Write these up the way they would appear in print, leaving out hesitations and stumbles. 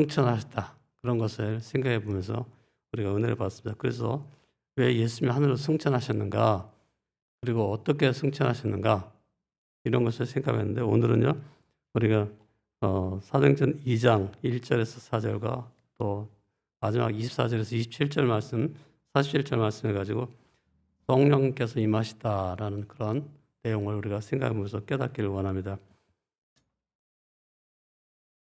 승천하셨다. 그런 것을 생각해 보면서 우리가 은혜를 받습니다. 그래서 왜 예수님이 하늘로 승천하셨는가? 그리고 어떻게 승천하셨는가? 이런 것을 생각했는데 오늘은요. 우리가 사도행전 2장 1 절에서 4 절과 또 마지막 24 절에서 27절 말씀, 47절 말씀해 가지고 성령께서 임하시다라는 그런 내용을 우리가 생각하면서 깨닫기를 원합니다.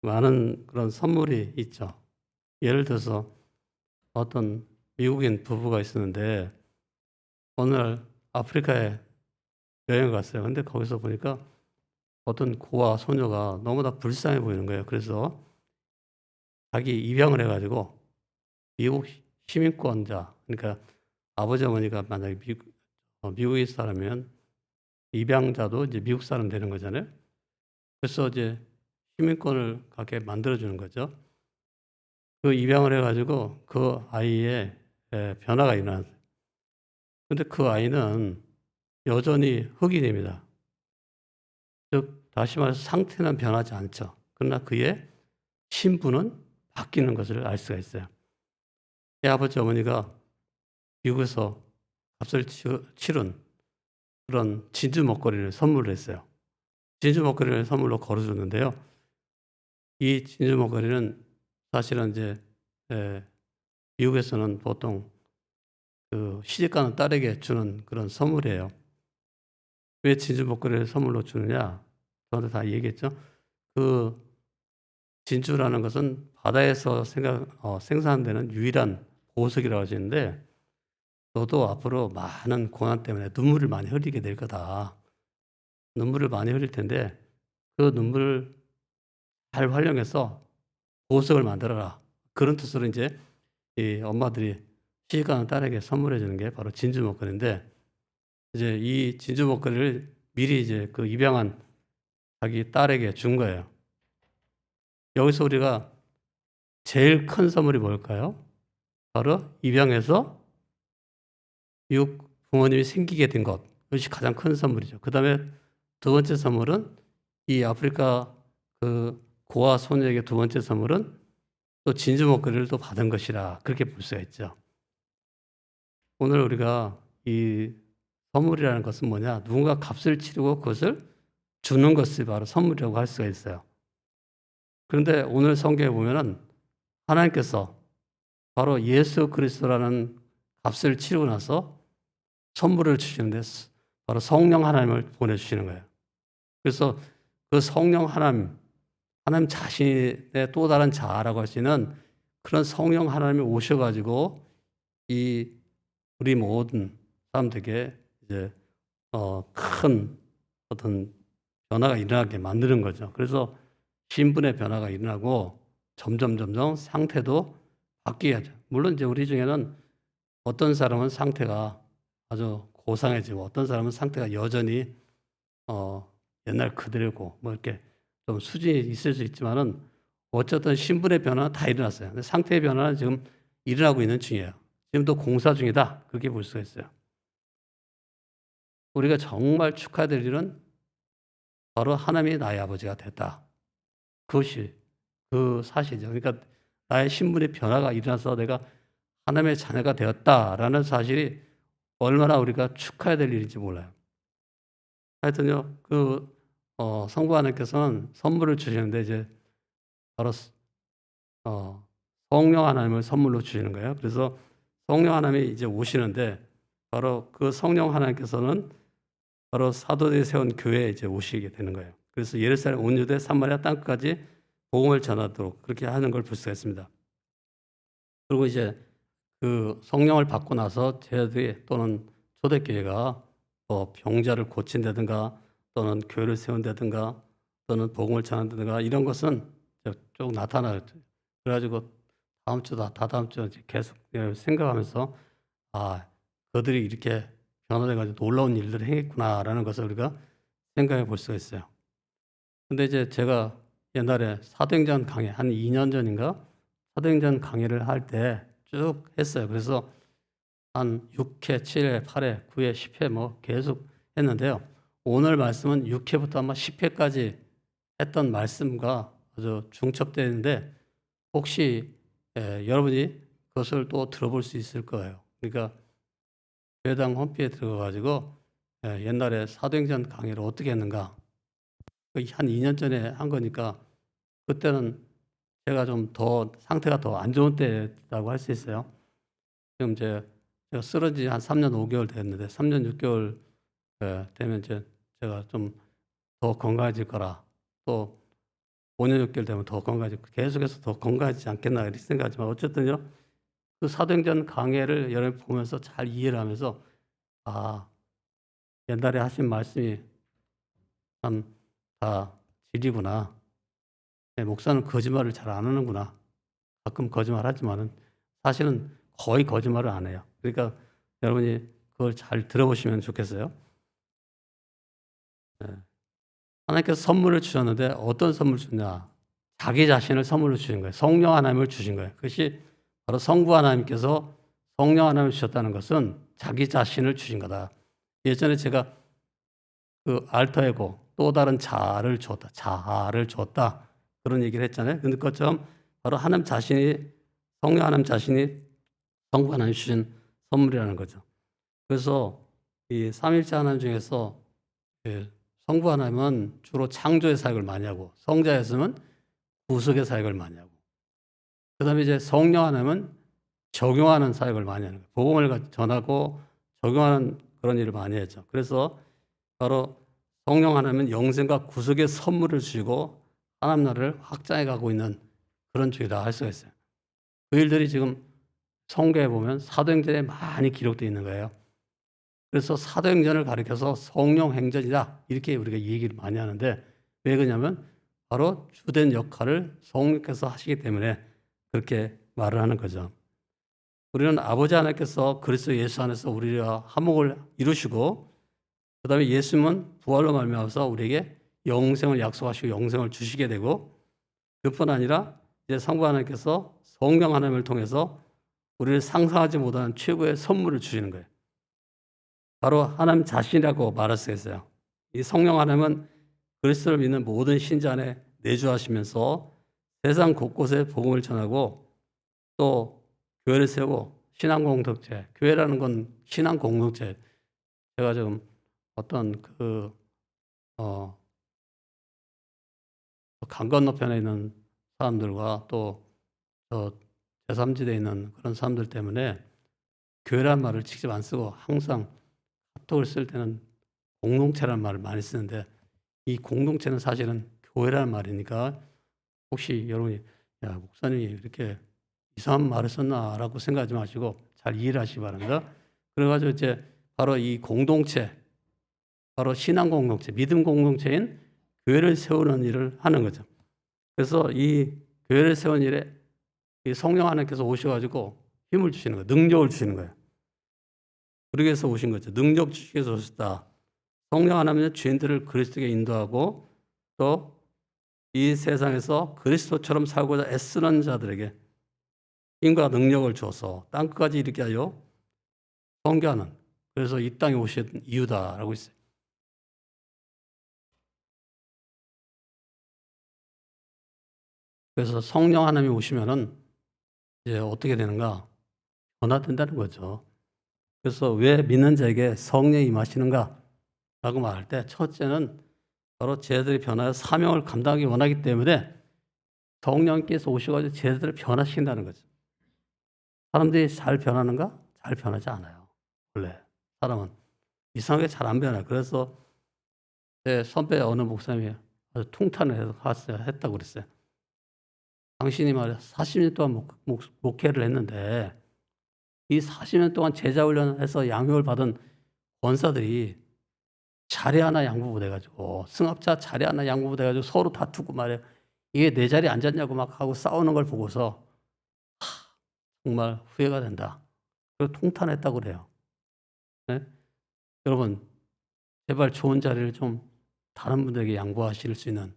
많은 그런 선물이 있죠. 예를 들어서 어떤 미국인 부부가 있었는데 어느 날 아프리카에 여행을 갔어요. 근데 거기서 보니까 어떤 고아 소녀가 너무나 불쌍해 보이는 거예요. 그래서 자기 입양을 해 가지고 미국 시민권자, 그러니까 아버지 어머니가 만약에 미국에 사람이면 입양자도 이제 미국 사람 되는 거잖아요. 그래서 이제 시민권을 갖게 만들어 주는 거죠. 그 입양을 해 가지고 그 아이의 변화가 일어났어요. 근데 그 아이는 여전히 흑인입니다. 즉 다시 말해서 상태는 변하지 않죠. 그러나 그의 신분은 바뀌는 것을 알 수가 있어요. 이 아버지 어머니가 미국에서 값을 치른 그런 진주 목걸이를 선물을 했어요. 진주 목걸이를 선물로 걸어 줬는데요. 이 진주 목걸이는 사실은 이제 에 미국에서는 보통 그 시집가는 딸에게 주는 그런 선물이에요. 왜 진주 목걸이를 선물로 주느냐? 저한테 다 얘기했죠. 그 진주라는 것은 바다에서 생산되는 유일한 보석이라고 하시는데 "너도 앞으로 많은 고난 때문에 눈물을 많이 흘리게 될 거다. 눈물을 많이 흘릴 텐데 그 눈물을 잘 활용해서 보석을 만들어라." 그런 뜻으로 인제 이 엄마들이 시집가는 딸에게 선물해 주는 게 바로 진주 목걸이인데 이제 이 진주 목걸이를 미리 이제 그 입양한 자기 딸에게 준 거예요. 여기서 우리가 제일 큰 선물이 뭘까요? 바로 입양해서 미국 부모님이 생기게 된 것. 그것이 가장 큰 선물이죠. 그다음에 두 번째 선물은 이 아프리카 그 고아 소녀에게 두 번째 선물은 또 진주 목걸이를 또 받은 것이라 그렇게 볼 수가 있죠. 오늘 우리가 이 선물이라는 것은 뭐냐? 누군가 값을 치르고 그것을 주는 것이 바로 선물이라고 할 수가 있어요. 그런데 오늘 성경에 보면은 하나님께서 바로 예수 그리스도라는 값을 치르고 나서 선물을 주시는데 바로 성령 하나님을 보내주시는 거예요. 그래서 그 성령 하나님, 하나님 자신의 또 다른 자아라고 할 수 있는 그런 성령 하나님이 오셔 가지고 이 우리 모든 사람들에게 이제 큰 어떤 변화가 일어나게 만드는 거죠. 그래서 신분의 변화가 일어나고 점점 상태도 바뀌어야죠. 물론 이제 우리 중에는 어떤 사람은 상태가 아주 고상해지고 어떤 사람은 상태가 여전히 어 옛날 그대로고 뭐 이렇게 좀 수준이 있을 수 있지만은 어쨌든 신분의 변화는 다 일어났어요. 근데 상태의 변화는 지금 일어나고 있는 중이에요. 지금도 공사 중이다. 그렇게 볼 수가 있어요. 우리가 정말 축하해야 될 일은 바로 하나님이 나의 아버지가 됐다. 그것이 그 사실이죠. 그러니까 나의 신분의 변화가 일어나서 내가 하나님의 자녀가 되었다라는 사실이 얼마나 우리가 축하해야 될 일인지 몰라요. 하여튼요, 성부 하나님께서는 선물을 주시는데 이제 바로 어 성령 하나님을 선물로 주시는 거예요. 그래서 성령 하나님이 이제 오시는데 바로 그 성령 하나님께서는 바로 사도들이 세운 교회에 이제 오시게 되는 거예요. 그래서 예루살렘 온 유대 사마리아 땅끝까지 복음을 전하도록 그렇게 하는 걸 볼 수가 있습니다. 그리고 이제 그 성령을 받고 나서 저희들이 또는 초대교회가 뭐 병자를 고친다든가 또는 교회를 세운다든가 또는 복음을 전한다든가 이런 것은 쭉 나타나요. 그래 가지고 다음 주다 다다음 주 이제 계속 생각하면서 '아 그들이 이렇게 변화돼 가지고 놀라운 일들을 행했구나.'라는 것을 우리가 생각해 볼 수가 있어요. 근데 이제 제가 옛날에 사도행전 강의 한 2년 전인가 사도행전 강의를 할 때 쭉 했어요. 그래서 한 6 회, 7 회, 8 회, 9 회, 10회 뭐 계속 했는데요. 오늘 말씀은 6 회부터 아마 10 회까지 했던 말씀과 아주 중첩되는데 혹시 여러분이 그것을 또 들어볼 수 있을 거예요. 그러니까 교회당 홈페이지에 들어가 가지고 옛날에 사도행전 강의를 어떻게 했는가, 거의 한 2년 전에 한 거니까 그때는 제가 좀 더 상태가 더 안 좋은 때라고 할 수 있어요. 지금 이제 제가 쓰러진 지 한 3년 5개월 됐는데 3년 6개월 되면 이제 제가 좀 더 건강해질 거라, 또 5년 6개월 되면 더 건강해질 거, 계속해서 더 건강해지지 않겠나 이렇게 생각하지만 어쨌든요. 그 사도행전 강해를 여러분이 보면서 잘 이해를 하면서 '아, 옛날에 하신 말씀이 참 다 진리구나. 목사는 거짓말을 잘 안 하는구나.' 가끔 거짓말하지만은 사실은 거의 거짓말을 안 해요. 그러니까 여러분이 그걸 잘 들어보시면 좋겠어요. 예. 하나님께서 선물을 주셨는데 어떤 선물을 주냐? 자기 자신을 선물로 주신 거예요. 성령 하나님을 주신 거예요. 그것이 바로 성부 하나님께서 성령 하나님을 주셨다는 것은 자기 자신을 주신 거다. 예전에 제가 그 알터에고 또 다른 자아를 줬다. 자아를 줬다. 그런 얘기를 했잖아요. 근데 그것처럼 바로 하나님 자신이, 성령 하나님 자신이 성부 하나님 주신 선물이라는 거죠. 그래서 이 삼일체 하나님 중에서 그 성부 하나님은 주로 창조의 사역을 많이 하고, 성자였으면 구속의 사역을 많이 하고, 그다음에 이제 성령 하나님은 적용하는 사역을 많이 하는 거예요. 복음을 전하고 적용하는 그런 일을 많이 했죠. 그래서 바로 성령 하나님은 영생과 구속의 선물을 주시고 하나님 나라를 확장해 가고 있는 그런 주이다 할 수가 있어요. 그 일들이 지금 성경에 보면 사도행전에 많이 기록되어 있는 거예요. 그래서 사도행전을 가리켜서 성령 행전이다 이렇게 우리가 얘기를 많이 하는데, 왜 그러냐면 바로 주된 역할을 성령께서 하시기 때문에 그렇게 말을 하는 거죠. 우리는 아버지 하나님께서 그리스도 예수 안에서 우리와 화목을 이루시고, 그다음에 예수님은 부활로 말미암아서 우리에게 영생을 약속하시고 영생을 주시게 되고, 그뿐 아니라 이제 성부 하나님께서 성령 하나님을 통해서 우리를 상상하지 못하는 최고의 선물을 주시는 거예요. 바로 하나님 자신이라고 말할 수 있어요. 이 성령 하나님은 그리스도를 믿는 모든 신자 안에 내주하시면서 세상 곳곳에 복음을 전하고 또 교회를 세우고, 신앙 공동체, 교회라는 건 신앙 공동체. 제가 지금 어떤 어, 강 건너편에 있는 사람들과 또 제3지대에 있는 그런 사람들 때문에 교회란 말을 직접 안 쓰고 항상 카톡을 쓸 때는 공동체라는 말을 많이 쓰는데, 이 공동체는 사실은 교회라는 말이니까 혹시 여러분이 '야, 목사님이 이렇게 이상한 말을 썼나?'라고 생각하지 마시고 잘 이해를 하시기 바랍니다. 그래 가지고 이제 바로 이 공동체, 바로 신앙 공동체, 믿음 공동체인 교회를 세우는 일을 하는 거죠. 그래서 이 교회를 세우는 일에 이 성령 하나님께서 오셔 가지고 힘을 주시는 거예요. 능력을 주시는 거예요. 그러기 위해서 오신 거죠. 능력 주시기 위해서 오셨다. 성령 하나님은 죄인들을 그리스도께 인도하고 또 이 세상에서 그리스도처럼 살고자 애쓰는 자들에게 힘과 능력을 줘서 땅끝까지 이르게 하여 선교하는, 그래서 이 땅에 오신 이유다라고 있어요. 그래서 성령 하나님이 오시면은 이제 어떻게 되는가? 변화된다는 거죠. 그래서 왜 믿는 자에게 성령이 임하시는가라고 말할 때 첫째는 바로 제자들이 변화해 사명을 감당하기 원하기 때문에 성령께서 오셔가지고 제자들을 변화시킨다는 거죠. 사람들이 잘 변하는가? 잘 변하지 않아요. 원래 사람은 이상하게 잘 안 변해요. 그래서 제 선배 어느 목사님이 아주 통탄을 해서 했다고 그랬어요. 당신이 말이야 40년 동안 목회를 했는데 이 40년 동안 제자 훈련을 해서 양육을 받은 권사들이 자리 하나 양보못 해가지고, 승합차 자리 하나 양보못 해가지고 서로 다투고 말이야. 이게 내 자리에 앉았냐고 막 하고 싸우는 걸 보고서 정말 후회가 된다. 그리고 통탄했다고 그래요. 네? 여러분, 제발 좋은 자리를 좀 다른 분들에게 양보하실 수 있는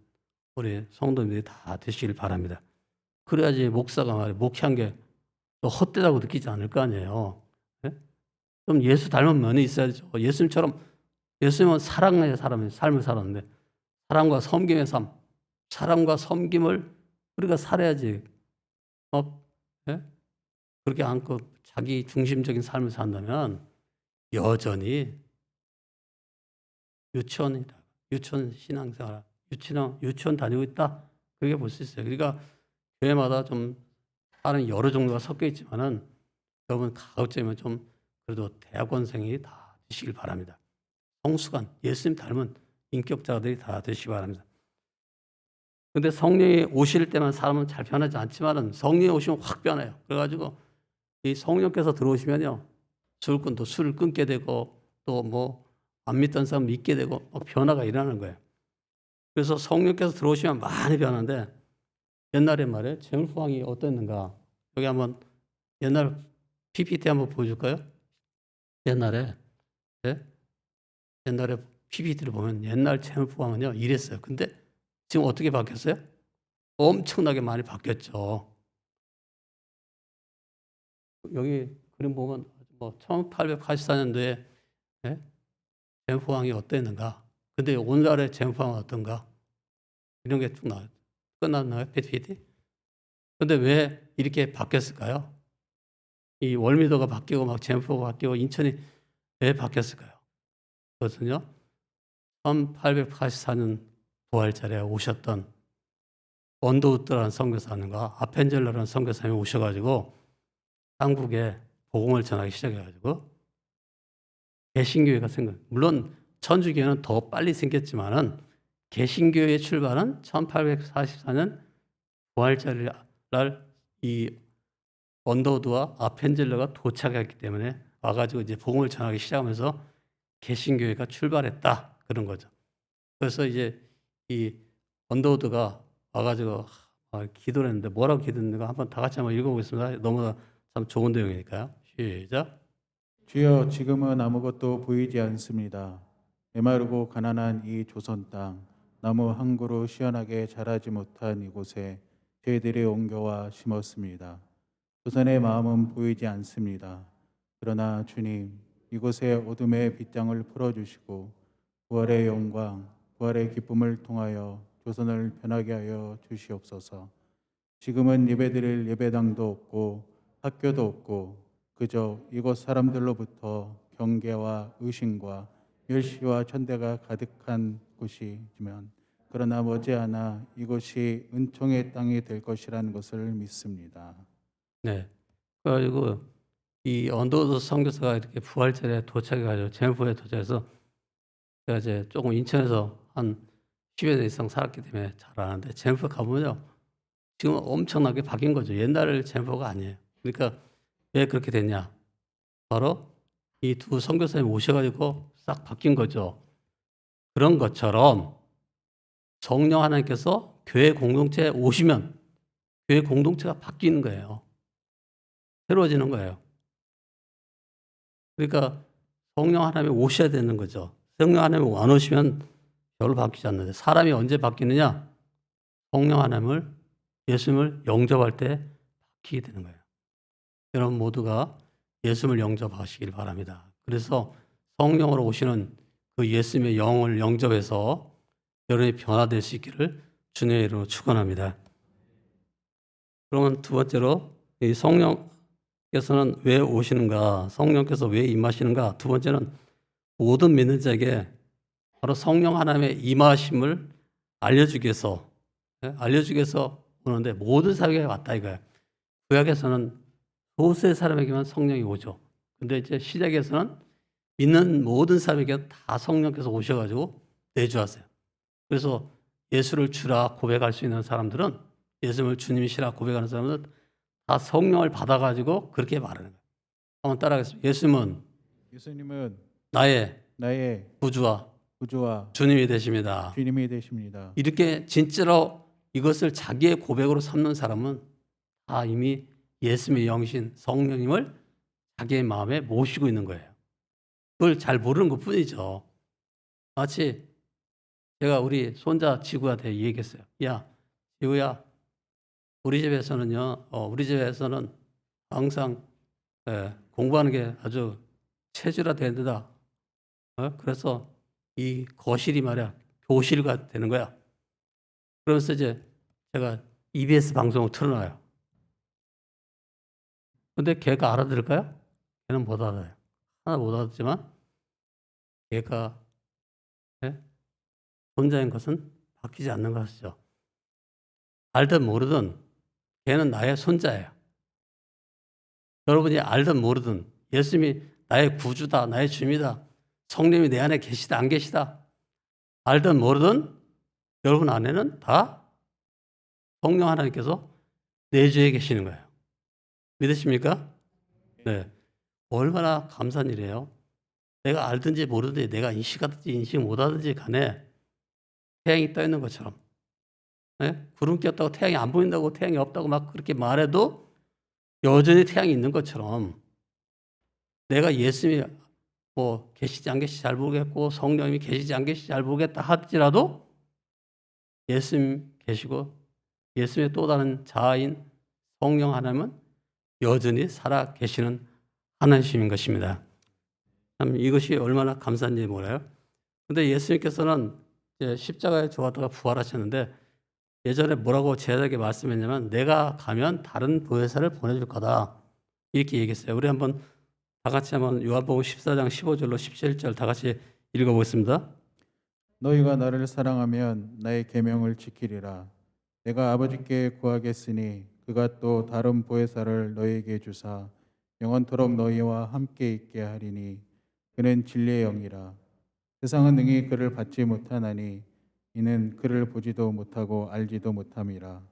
우리 성도님들이 다 되시길 바랍니다. 그래야지 목사가 말이야 목회한 게 또 헛되다고 느끼지 않을 거 아니에요. 네? 좀 예수 닮은 면이 있어야죠. 예수님처럼, 예수님은 사랑의 사람의 삶을 살았는데 사랑과 섬김의 삶, 사랑과 섬김을 우리가 살아야지 어, 예? 그렇게 않고 자기 중심적인 삶을 산다면 여전히 유치원이다. 유치원 신앙생활, 유치원 다니고 있다. 그렇게 볼 수 있어요. 그러니까 교회마다 좀 다른 여러 종류가 섞여 있지만은 여러분 가급적이면 좀 그래도 대학원생이 다 되시길 바랍니다. 성수관, 예수님 닮은 인격자들이 다 되시기 바랍니다. 근데 성령이 오실 때만 사람은 잘 변하지 않지만은 성령이 오시면 확 변해요. 그래가지고 이 성령께서 들어오시면요. 술꾼도 술을 끊게 되고 또 뭐 안 믿던 사람 믿게 되고 막 변화가 일어나는 거예요. 그래서 성령께서 들어오시면 많이 변하는데 옛날에 말이에요. 제물포항이 어땠는가. 여기 한번 옛날 PPT 한번 보여줄까요? 옛날에 예? 옛날에 PPT를 보면 옛날 제물포항은요 이랬어요. 근데 지금 어떻게 바뀌었어요? 엄청나게 많이 바뀌었죠. 여기 그림 보면 뭐 1884년도에 예? 제물포항이 어땠는가. 근데 오늘날의 제물포항은 어떤가. 이런 게 쭉 나와요. 끝났나요? PPT? 근데 왜 이렇게 바뀌었을까요? 이 월미도가 바뀌고 막 제물포가 바뀌고 인천이 왜 바뀌었을까요? 그것은요. 1884년 부활절에 오셨던 언더우드라는 선교사님과 아펜젤러라는 선교사님이 오셔가지고 한국에 복음을 전하기 시작해가지고 개신교회가 생겨. 물론 천주교회는 더 빨리 생겼지만은 개신교회의 출발은 1844년 부활절 날 이 언더우드와 아펜젤러가 도착했기 때문에 와가지고 이제 복음을 전하기 시작하면서 개신교회가 출발했다 그런 거죠. 그래서 이제 이 언더우드가 와가지고 기도를 했는데 뭐라고 기도했는가 한번 다 같이 한번 읽어보겠습니다. 너무 참 좋은 내용이니까요. 시작. 주여, 지금은 아무것도 보이지 않습니다. 메마르고 가난한 이 조선 땅, 나무 한 그루 시원하게 자라지 못한 이곳에 저희들이 옮겨와 심었습니다. 조선의 마음은 보이지 않습니다. 그러나 주님, 이곳에 어둠의 빗장을 풀어주시고 부활의 영광, 부활의 기쁨을 통하여 조선을 변하게 하여 주시옵소서. 지금은 예배드릴 예배당도 없고 학교도 없고 그저 이곳 사람들로부터 경계와 의심과 멸시와 천대가 가득한 곳이지만 그러나 머지않아 이곳이 은총의 땅이 될 것이라는 것을 믿습니다. 네. 그래가지고 이 언더우드 선교사가 이렇게 부활절에 도착해가지고 제물포에 도착해서 제가 이제 조금 인천에서 한 10여 년 이상 살았기 때문에 잘 아는데 제물포 가보면요. 지금 엄청나게 바뀐 거죠. 옛날 제물포가 아니에요. 그러니까 왜 그렇게 됐냐. 바로 이 두 선교사님이 오셔가지고 싹 바뀐 거죠. 그런 것처럼 성령 하나님께서 교회 공동체에 오시면 교회 공동체가 바뀌는 거예요. 새로워지는 거예요. 그러니까 성령 하나님이 오셔야 되는 거죠. 성령 하나님이 안 오시면 별로 바뀌지 않는데 사람이 언제 바뀌느냐? 성령 하나님을 예수님을 영접할 때 바뀌게 되는 거예요. 여러분 모두가 예수님을 영접하시길 바랍니다. 그래서 성령으로 오시는 그 예수님의 영을 영접해서 여러분이 변화될 수 있기를 주님의 이름으로 축원합니다. 그러면 두 번째로 이 성령께서는 왜 오시는가? 성령께서 왜 임하시는가? 두 번째는 모든 믿는 자에게 바로 성령 하나님의 임하심을 알려주기 위해서 오는데 모든 사람에게 왔다 이거예요. 구약에서는 소수의 사람에게만 성령이 오죠. 근데 이제 시작에서는 믿는 모든 사람에게 다 성령께서 오셔가지고 내주하세요. 그래서 예수를 주라 고백할 수 있는 사람들은 예수님을 주님이시라 고백하는 사람은 다 성령을 받아가지고 그렇게 말하는 거예요. 한번 따라하겠습니다. 예수님은 나의 나의 구주와 구주와 주님이 되십니다. 주님이 되십니다. 이렇게 진짜로 이것을 자기의 고백으로 삼는 사람은 다 이미 예수님의 영신 성령님을 자기의 마음에 모시고 있는 거예요. 그걸 잘 모르는 것 뿐이죠. 마치 제가 우리 손자 지구한테 얘기했어요. 야, 지구야, 우리 집에서는 항상 공부하는 게 아주 체질화된다. 그래서 이 거실이 말이야, 교실가 되는 거야. 그러면서 이제 제가 EBS 방송을 틀어놔요. 근데 걔가 알아들을까요? 걔는 못 알아요. 하나 못 알아듣지만 걔가 예? 손자인 것은 바뀌지 않는 것이죠. 알든 모르든 걔는 나의 손자예요. 여러분이 알든 모르든 예수님이 나의 구주다, 나의 주님이다, 성령이 내 안에 계시다, 안 계시다, 알든 모르든 여러분 안에는 다 성령 하나님께서 내주에 계시는 거예요. 믿으십니까? 네. 얼마나 감사한 일이에요. 내가 알든지 모르든지 내가 인식하든지 인식 못하든지 간에 태양이 떠 있는 것처럼 구름 꼈다고 태양이 안 보인다고 태양이 없다고 막 그렇게 말해도 여전히 태양이 있는 것처럼 내가 예수님이 뭐 계시지 안 계시지 잘 모르겠고 성령님이 계시지 안 계시지 잘 모르겠다 할지라도 예수님 계시고 예수님의 또 다른 자아인 성령 하나님은 여전히 살아 계시는 하나님인 것입니다. 참 이것이 얼마나 감사한지 몰라요. 근데 예수님께서는 이제 십자가에 죽었다가 부활하셨는데 예전에 뭐라고 제자에게 말씀했냐면 내가 가면 다른 보혜사를 보내줄 거다 이렇게 얘기했어요. 우리 한번 다 같이 한번 요한복음 14장 15절로 17절 다 같이 읽어보겠습니다. 너희가 나를 사랑하면 나의 계명을 지키리라. 내가 아버지께 구하겠으니 그가 또 다른 보혜사를 너희에게 주사 영원토록 너희와 함께 있게 하리니 그는 진리의 영이라. 세상은 능히 그를 받지 못하나니 이는 그를 보지도 못하고 알지도 못함이라.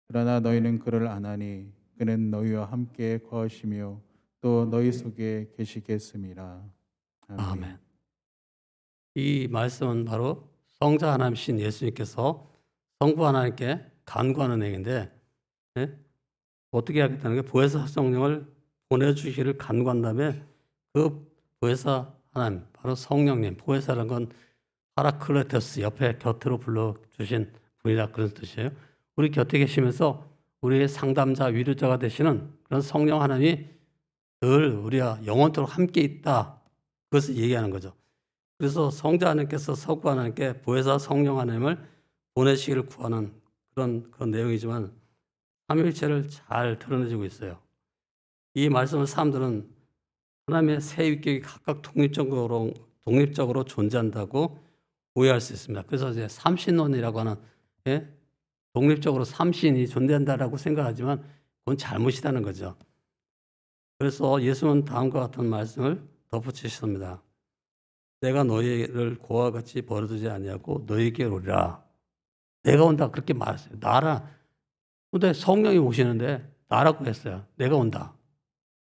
그러나 너희는 그를 아나니 그는 너희와 함께 거하시며 또 너희 속에 계시겠음이라. 아멘. 아멘. 이 말씀은 바로 성자 하나님이신 예수님께서 성부 하나님께 간구하는 얘기인데 어떻게 하겠다는 게 보혜사 성령을 보내주시기를 간구한 다음에 그 보혜사 하나님 바로 성령님 보혜사라는 건 파라클레토스 옆에 곁으로 불러주신 분이다 그런 뜻이에요. 우리 곁에 계시면서 우리의 상담자 위로자가 되시는 그런 성령 하나님이 늘 우리와 영원토록 함께 있다 그것을 얘기하는 거죠. 그래서 성자 하나님께서 서구 하나님께 보혜사 성령 하나님을 보내시기를 구하는 그런 내용이지만 삼위일체를 잘 드러내주고 있어요. 이 말씀을 사람들은 하나님의 세 위격이 각각 독립적으로 존재한다고 오해할 수 있습니다. 그래서 이제 삼신론이라고 하는 독립적으로 삼신이 존재한다라고 생각하지만 그건 잘못이라는 거죠. 그래서 예수는 다음과 같은 말씀을 덧붙이셨습니다. 내가 너희를 고와 같이 버려두지 아니하고 너희에게 오리라. 내가 온다 그렇게 말했어요. 나라. 근데 성령이 오시는데 나라고 했어요. 내가 온다.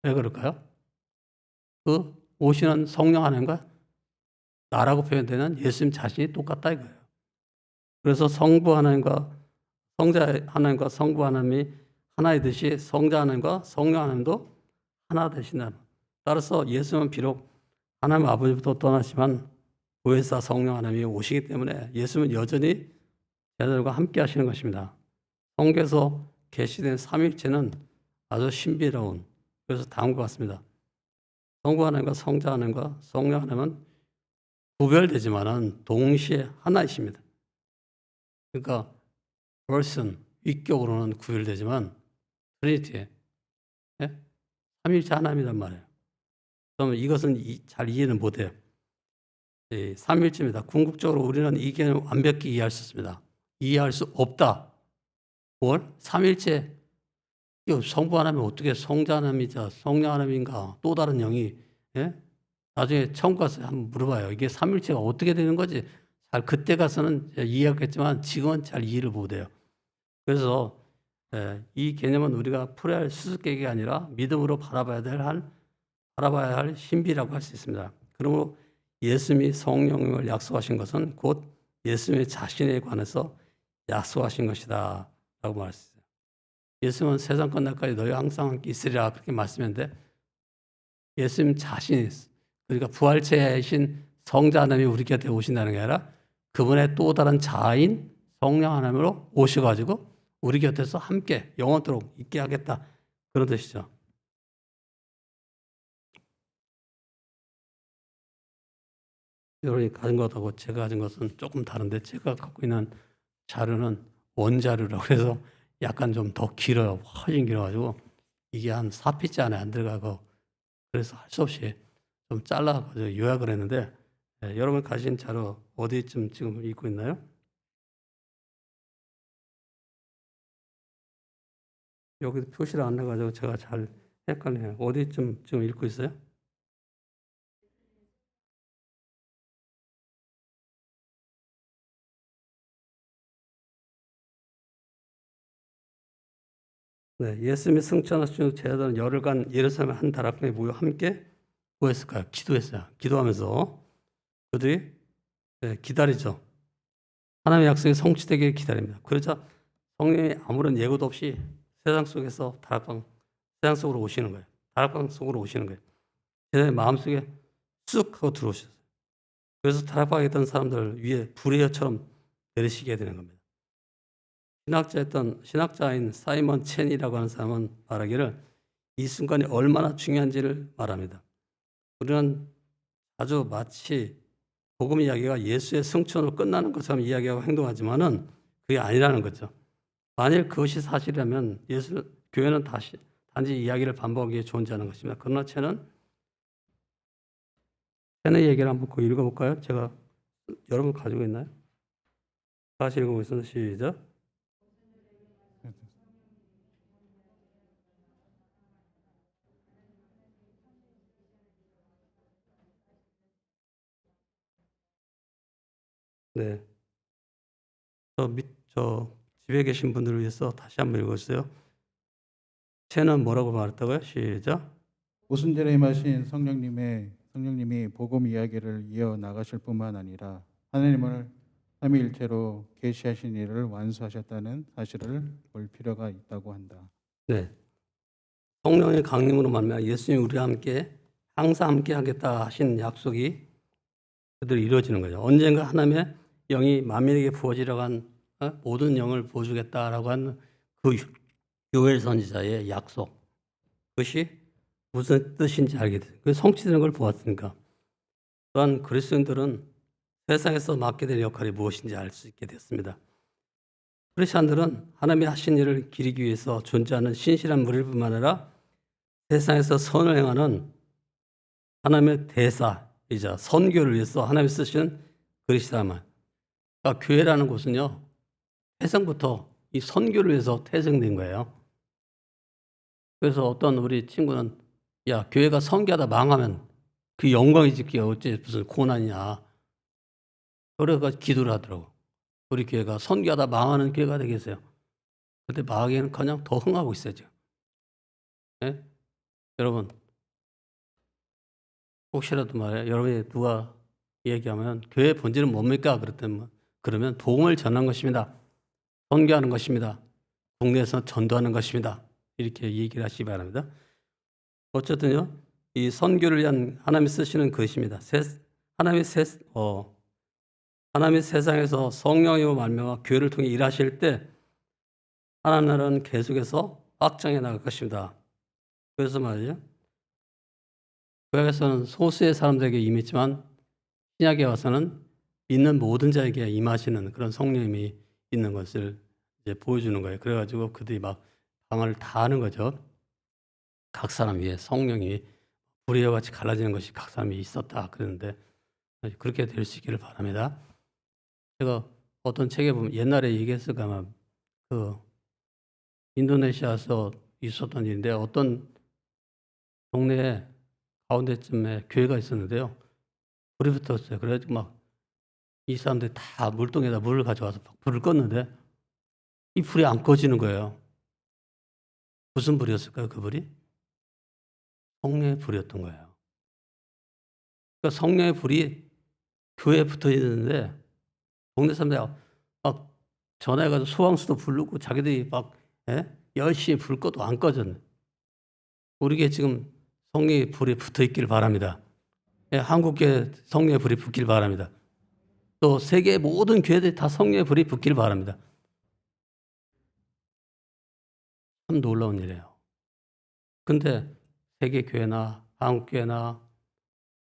왜 그럴까요? 그 오시는 성령 하나님과 나라고 표현되는 예수님 자신이 똑같다 이거예요. 그래서 성부 하나님과 성자 하나님과 성부 하나님이 하나이듯이 성자 하나님과 성령 하나님도 하나 되신다. 따라서 예수는 비록 하나님 아버지부터 떠나시만 보혜사 성령 하나님이 오시기 때문에 예수는 여전히 제자들과 함께 하시는 것입니다. 성경에서 계시된 삼위일체는 아주 신비로운 그래서 다음과 같습니다. 성부 하나님과 성자 하나님과 성령 하나님은 구별되지만은 동시에 하나이십니다. 그러니까 person 위격으로는 구별되지만 트리니티 삼위일체 하나님이란 말이에요. 그러면 이것은 잘 이해는 못해요. 삼위일체입니다. 궁극적으로 우리는 이 개념을 완벽히 이해할 수 있습니다. 이해할 수 없다. 뭘? 삼위일체 성부 하나님이 어떻게 성자 하나님이자 성령 하나님인가 또 다른 영이 나중에 처음 가서 한번 물어봐요. 이게 삼위일체가 어떻게 되는 거지? 잘 그때 가서는 이해하겠지만 지금은 잘 이해를 못해요. 그래서 이 개념은 우리가 풀어야 할 수수께끼가 아니라 믿음으로 바라봐야 할 신비라고 할 수 있습니다. 그러므로 예수님이 성령을 약속하신 것은 곧 예수님의 자신에 관해서 약속하신 것이다 라고 말했어요. 예수님은 세상 끝날까지 너희와 항상 함께 있으리라 그렇게 말씀했는데 예수님 자신이 그러니까 부활체이신 성자 하나님이 우리 곁에 오신다는 게 아니라 그분의 또 다른 자아인 성령 하나님으로 오셔가지고 우리 곁에서 함께 영원토록 있게 하겠다 그런 뜻이죠. 여러분이 가진 것하고 제가 가진 것은 조금 다른데 제가 갖고 있는 자료는 원자료라고 해서 약간 좀 더 길어요. 훨씬 길어가지고 이게 한 4피치 안에 안 들어가고 그래서 할 수 없이 좀 잘라가지고 요약을 했는데 여러분 가진 자료 어디쯤 지금 읽고 있나요? 여기 표시를 안 해가지고 제가 잘 헷갈려요. 어디쯤 지금 읽고 있어요? 네, 예수님이 승천하신 제자들은 열흘간 예루살렘 한 다락방에 모여 함께 뭐 했을까요? 기도했어요. 기도하면서 그들이 기다리죠. 하나님의 약속이 성취되길 기다립니다. 그러자 성령이 아무런 예고도 없이 세상 속에서 세상 속으로 오시는 거예요. 다락방 속으로 오시는 거예요. 제자의 마음속에 쑥 하고 들어오셨어요. 그래서 다락방에 있던 사람들 위에 불의 여처럼 내리시게 되는 겁니다. 신학자인 사이먼 첸이라고 하는 사람은 말하기를 이 순간이 얼마나 중요한지를 말합니다. 우리는 아주 마치 복음 이야기가 예수의 승천으로 끝나는 것처럼 이야기하고 행동하지만은 그게 아니라는 거죠. 만일 그것이 사실이라면 교회는 단지 이야기를 반복하기 위해 존재하는 것입니다. 그러나 첸의 얘기를 한번 읽어볼까요? 제가 여러분 가지고 있나요? 다시 읽어보겠습니다. 시작. 네. 저 집에 계신 분들을 위해서 다시 한번 읽어주세요. 쟤는 뭐라고 말했다고요? 시작. 오순절에 임하신 성령님이 복음 이야기를 이어 나가실 뿐만 아니라 하나님을 삼위일체로 계시하신 일을 완수하셨다는 사실을 볼 필요가 있다고 한다. 네. 성령의 강림으로 말미암아 예수님이 우리와 함께 항상 함께 하겠다 하신 약속이 그대로 이루어지는 거죠. 언젠가 하나님의 영이 만민에게 부어지려고 한 모든 영을 부어주겠다라고 한 그 요엘 선지자의 약속. 그것이 무슨 뜻인지 알게 됐어요. 그 성취되는 걸 보았으니까. 또한 그리스도인들은 세상에서 맡게 될 역할이 무엇인지 알 수 있게 됐습니다. 크리스찬들은 하나님이 하신 일을 기리기 위해서 존재하는 신실한 무리일 뿐만 아니라 세상에서 선을 행하는 하나님의 대사이자 선교를 위해서 하나님이 쓰시는 그리스도만. 그러니까 교회라는 곳은요, 태생부터 이 선교를 위해서 태생된 거예요. 그래서 어떤 우리 친구는 야, 교회가 선교하다 망하면 그 영광이지 그게 어째 무슨 고난이냐. 그래서 기도를 하더라고. 우리 교회가 선교하다 망하는 교회가 되겠어요. 근데 망하기에는 그냥 더 흥하고 있어요, 지금. 예? 여러분, 혹시라도 말이에요. 여러분이 누가 얘기하면 교회의 본질은 뭡니까? 그러면 복음을 전하는 것입니다. 선교하는 것입니다. 국내에서 전도하는 것입니다. 이렇게 얘기를 하시기 바랍니다. 어쨌든요, 이 선교를 위한 하나님이 쓰시는 것입니다. 하나님이 세상에서 성령으로 말미암아 교회를 통해 일하실 때 하나님 나라는 계속해서 확장해 나갈 것입니다. 그래서 말이죠. 구약에서는 소수의 사람들에게 임했지만 신약에 와서는 믿는 모든 자에게 임하시는 그런 성령님이 있는 것을 이제 보여주는 거예요. 그래가지고 그들이 막 방언을 다 하는 거죠. 각 사람 위에 성령이 불의와 같이 갈라지는 것이 각 사람이 있었다 그러는데 그렇게 될 수 있기를 바랍니다. 제가 어떤 책에 보면 옛날에 얘기했을까 아마 그 인도네시아에서 있었던 일인데 어떤 동네에 가운데쯤에 교회가 있었는데요. 불이 붙었어요. 그래가지고 막 이 사람들이 다 물동에다 물을 가져와서 불을 껐는데 이 불이 안 꺼지는 거예요. 무슨 불이었을까요? 그 불이? 성령의 불이었던 거예요. 그러니까 성령의 불이 교회에 붙어 있는데 동네 사람들이 막 전화해가지고 소방수도 부르고 자기들이 막 열심히 불 꺼도 안 꺼졌네. 우리에게 지금 성령의 불이 붙어 있길 바랍니다. 한국교회 성령의 불이 붙길 바랍니다. 또 세계의 모든 교회들이 다 성령의 불이 붙길 바랍니다. 참 놀라운 일이에요. 근데 세계 교회나 한국 교회나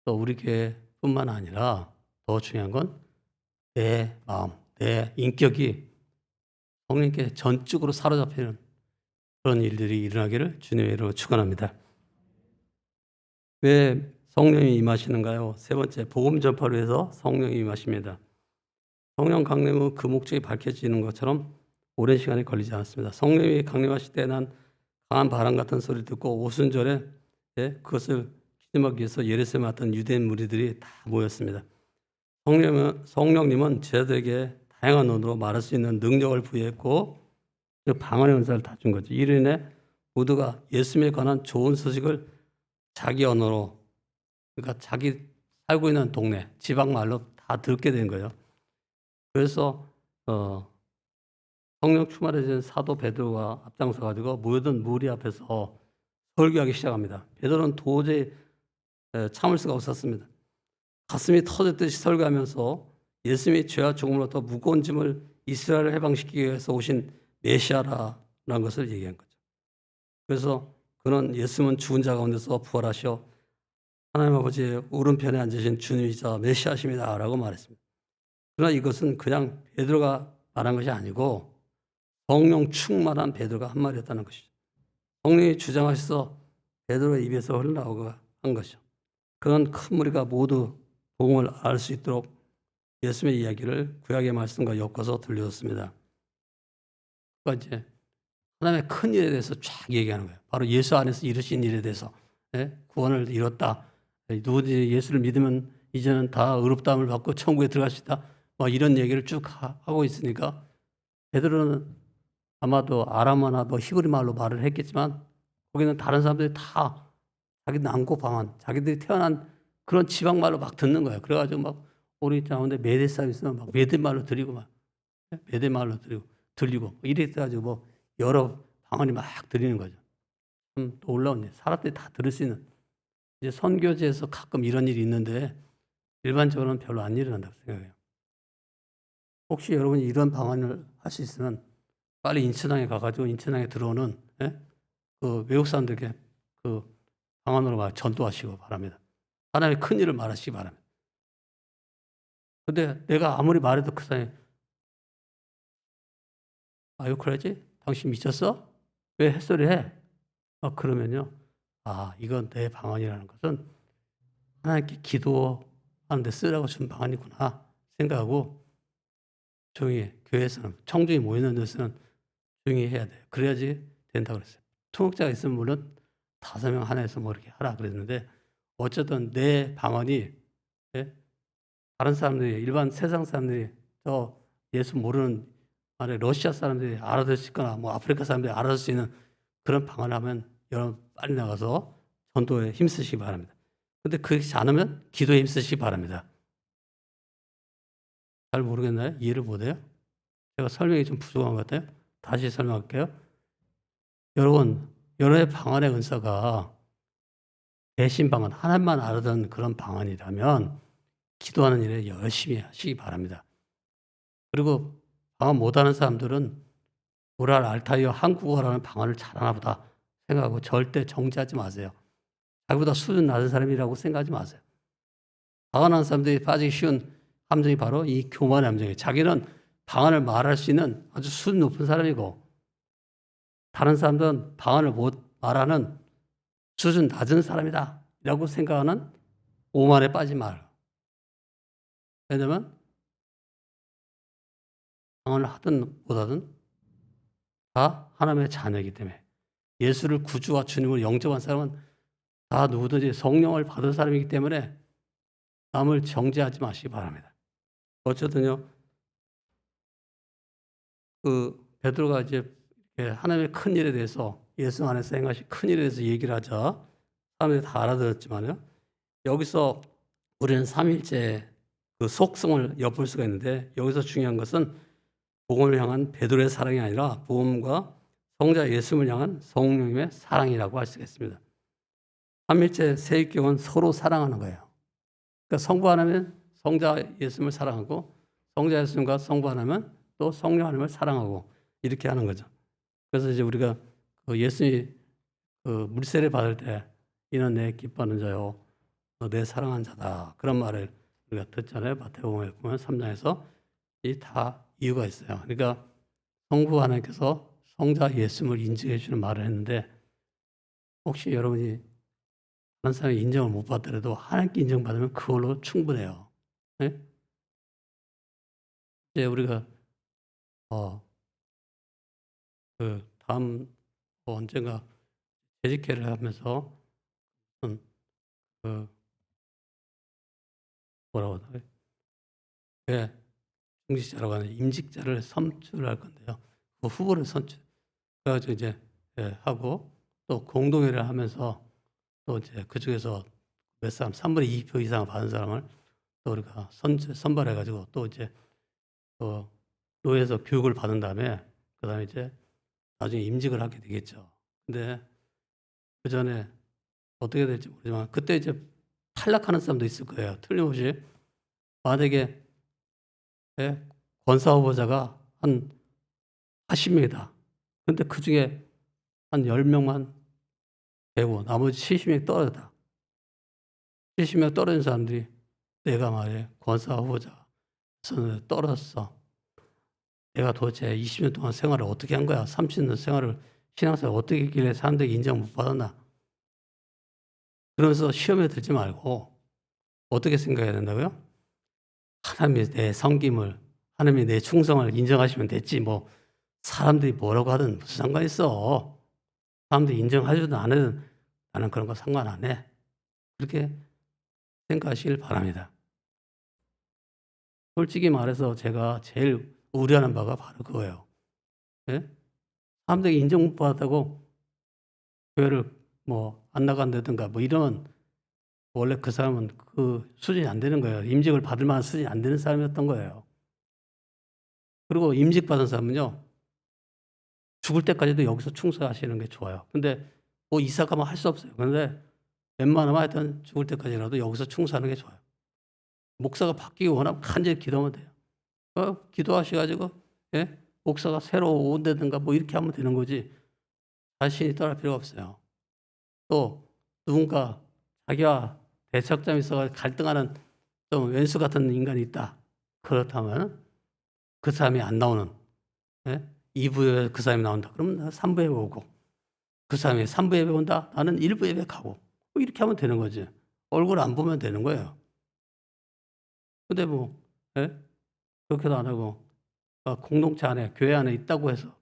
또 우리 교회뿐만 아니라 더 중요한 건 내 마음, 내 인격이 성령께 전적으로 사로잡히는 그런 일들이 일어나기를 주님의 이름으로 축원합니다. 왜 성령이 임하시는가요? 세 번째, 복음 전파를 위해서 성령이 임하십니다. 성령 강림은 그 목적이 밝혀지는 것처럼 오랜 시간이 걸리지 않았습니다. 성령이 강림하실 때는 강한 바람 같은 소리 듣고 오순절에 그것을 기념하기 위해서 예루살렘에 왔던 유대인 무리들이 다 모였습니다. 성령님은 제자들에게 다양한 언어로 말할 수 있는 능력을 부여했고 방언의 은사를 다 준 거죠. 이로 인해 모두가 예수님에 관한 좋은 소식을 자기 언어로, 그러니까 자기 살고 있는 동네, 지방 말로 다 듣게 된 거예요. 그래서 성령 충만해진 사도 베드로가 앞장서 가지고 모여든 무리 앞에서 설교하기 시작합니다. 베드로는 도저히 참을 수가 없었습니다. 가슴이 터졌듯이 설교하면서 예수님이 죄와 죽음으로부터 무거운 짐을 이스라엘을 해방시키기 위해서 오신 메시아라는 것을 얘기한 거죠. 그래서 그는 예수님은 죽은 자 가운데서 부활하셔 하나님 아버지의 오른편에 앉으신 주님이자 메시아십니다 라고 말했습니다. 그러나 이것은 그냥 베드로가 말한 것이 아니고 성령 충만한 베드로가 한 말이었다는 것이죠. 성령이 주장하셔서 베드로의 입에서 흘러나오고 한 것이죠. 그런 큰 무리가 모두 복음을 알 수 있도록 예수님의 이야기를 구약의 말씀과 엮어서 들려줬습니다. 그러니까 이제 하나님의 큰 일에 대해서 쫙 얘기하는 거예요. 바로 예수 안에서 이루신 일에 대해서 구원을 이뤘다. 누구든지 예수를 믿으면 이제는 다 의롭다함을 받고 천국에 들어갈 수 있다. 뭐 이런 얘기를 쭉 하고 있으니까 베드로는 아마도 아람어나 뭐 히브리 말로 말을 했겠지만 거기는 다른 사람들이 다 자기 난고 방언, 자기들이 태어난 그런 지방 말로 막 듣는 거예요. 그래가지고 막 우리 가운데 메대 사람 있으면 막 메대 말로 드리고 막 메대 말로 들리고 이래가지고 뭐 여러 방언이 막 들리는 거죠. 좀 놀라운 일. 사람들이 다 들을 수 있는. 이제 선교지에서 가끔 이런 일이 있는데 일반적으로는 별로 안 일어난다고 생각해요. 혹시 여러분이 이런 방언을 할 수 있으면 빨리 인천항에 가가지고 인천항에 들어오는 그 외국 사람들에게 그 방언으로 막 전도하시고 바랍니다. 하나님의 큰 일을 말하시기 바랍니다. 근데 내가 아무리 말해도 그 사람이 아유 그러지? 당신 미쳤어? 왜 햇소리 해? 그러면요. 이건 내 방언이라는 것은 하나님께 기도하는 데 쓰라고 준 방언이구나 생각하고 조용히 해. 교회에서는 청중이 모이는 데서는 조용히 해야 돼요. 그래야지 된다고 그랬어요. 통역자가 있으면 물론 5명 하나에서 뭐 이렇게 하라 그랬는데 어쨌든 내 방언이 다른 사람들이 일반 세상 사람들이 저 예수 모르는 만약 러시아 사람들이 알아들 수 있거나 뭐 아프리카 사람들이 알아들 수 있는 그런 방언을 하면 여러분 빨리 나가서 전도에 힘쓰시기 바랍니다. 근데 그렇지 않으면 기도에 힘쓰시기 바랍니다. 잘 모르겠나요? 이해를 못해요? 제가 설명이 좀 부족한 것 같아요. 다시 설명할게요. 여러분, 여러분의 방언의 은사가 대신 방언, 하나님만 알아듣는 그런 방언이라면 기도하는 일에 열심히 하시기 바랍니다. 그리고 방언 못하는 사람들은 우랄 알타이어 한국어라는 방언을 잘하나 보다 생각하고 절대 정지하지 마세요. 자기보다 수준 낮은 사람이라고 생각하지 마세요. 방언하는 사람들이 빠지기 쉬운 함정이 바로 이 교만의 함정이에요. 자기는 방언을 말할 수 있는 아주 수준 높은 사람이고 다른 사람들은 방언을 못 말하는 수준 낮은 사람이다 라고 생각하는 오만에 빠지 말. 왜냐하면 방언을 하든 못하든 다 하나님의 자녀이기 때문에 예수를 구주와 주님으로 영접한 사람은 다 누구든지 성령을 받은 사람이기 때문에 남을 정죄하지 마시기 바랍니다. 어쨌든요, 그 베드로가 이제 하나님의 큰 일에 대해서 예수 안에서 행하신 큰 일에 대해서 얘기를 하자 사람들이 다 알아들었지만요. 여기서 우리는 삼일째 그 속성을 엿볼 수가 있는데 여기서 중요한 것은 복음을 향한 베드로의 사랑이 아니라 복음과 성자 예수님을 향한 성령님의 사랑이라고 할 수가 있습니다. 삼일째 세입경은 서로 사랑하는 거예요. 그러니까 성부 하나님은 성자 예수님을 사랑하고 성자 예수님과 성부 하나님은 또 성령 하나님을 사랑하고 이렇게 하는 거죠. 그래서 이제 우리가 그 예수님이 그 물세례 받을 때 이는 내 기뻐하는 자요 너 내 사랑하는 자다 그런 말을 우리가 듣잖아요. 마태복음에 보면 3장에서 이 다 이유가 있어요. 그러니까 성부 하나님께서 성자 예수님을 인정해 주는 말을 했는데 혹시 여러분이 다른 사람이 인정을 못 받더라도 하나님께 인정받으면 그걸로 충분해요. 예? 이제 우리가 어, 그 다음 언젠가 재직회를 하면서 그 뭐라고 하나요? 예, 중직자라고 하는 임직자를 선출할 건데요. 그 후보를 선출. 그래가지고 이제 예, 하고 또 공동회를 하면서 또 이제 그 중에서 몇 사람 3분의 2표 이상을 받은 사람을 또 우리가 선발해가지고 또 이제 또 노예에서 교육을 받은 다음에 그다음에 이제 나중에 임직을 하게 되겠죠. 근데 그 전에 어떻게 될지 모르지만 그때 이제 탈락하는 사람도 있을 거예요. 틀림없이 만약에 예, 권사 후보자가 한 80명이다. 근데 그 중에 한 10명만 되고 나머지 70명이 떨어졌다. 70명 떨어진 사람들이 내가 말해 권사 후보자 선언에 떨어졌어. 내가 도대체 20년 동안 생활을 어떻게 한 거야? 30년 생활을 신앙생활 어떻게 했길래 사람들이 인정 못 받았나? 그러면서 시험에 들지 말고 어떻게 생각해야 된다고요? 하나님이 내 섬김을 하나님이 내 충성을 인정하시면 됐지 뭐 사람들이 뭐라고 하든 무슨 상관 있어. 사람들이 인정하지도 안 하든 나는 그런 거 상관 안 해. 그렇게 생각하시길 바랍니다. 솔직히 말해서 제가 제일 우려하는 바가 바로 그거예요. 예? 사람들이 인정 못 받았다고 교회를 뭐 안 나간다든가 뭐 이러면 원래 그 사람은 그 수준이 안 되는 거예요. 임직을 받을 만한 수준이 안 되는 사람이었던 거예요. 그리고 임직 받은 사람은요. 죽을 때까지도 여기서 충성하시는 게 좋아요. 근데 뭐 이사 가면 할 수 없어요. 그런데 웬만하면 하여튼 죽을 때까지라도 여기서 충성하는 게 좋아요. 목사가 바뀌기 원하면 간절히 기도하면 돼요. 기도하셔가지고 예? 목사가 새로 온다든가 뭐 이렇게 하면 되는 거지 자신이 떠날 필요가 없어요. 또 누군가 자기와 대척점이 있어 갈등하는 좀 왼수 같은 인간이 있다. 그렇다면 그 사람이 안 나오는 예? 2부에 그 사람이 나온다. 그러면 나 3부에 오고 그 사람이 3부 예배 온다. 나는 1부 예배 가고 뭐 이렇게 하면 되는 거지. 얼굴 안 보면 되는 거예요. 근데 뭐 예? 그렇게도 안 하고 공동체 안에 교회 안에 있다고 해서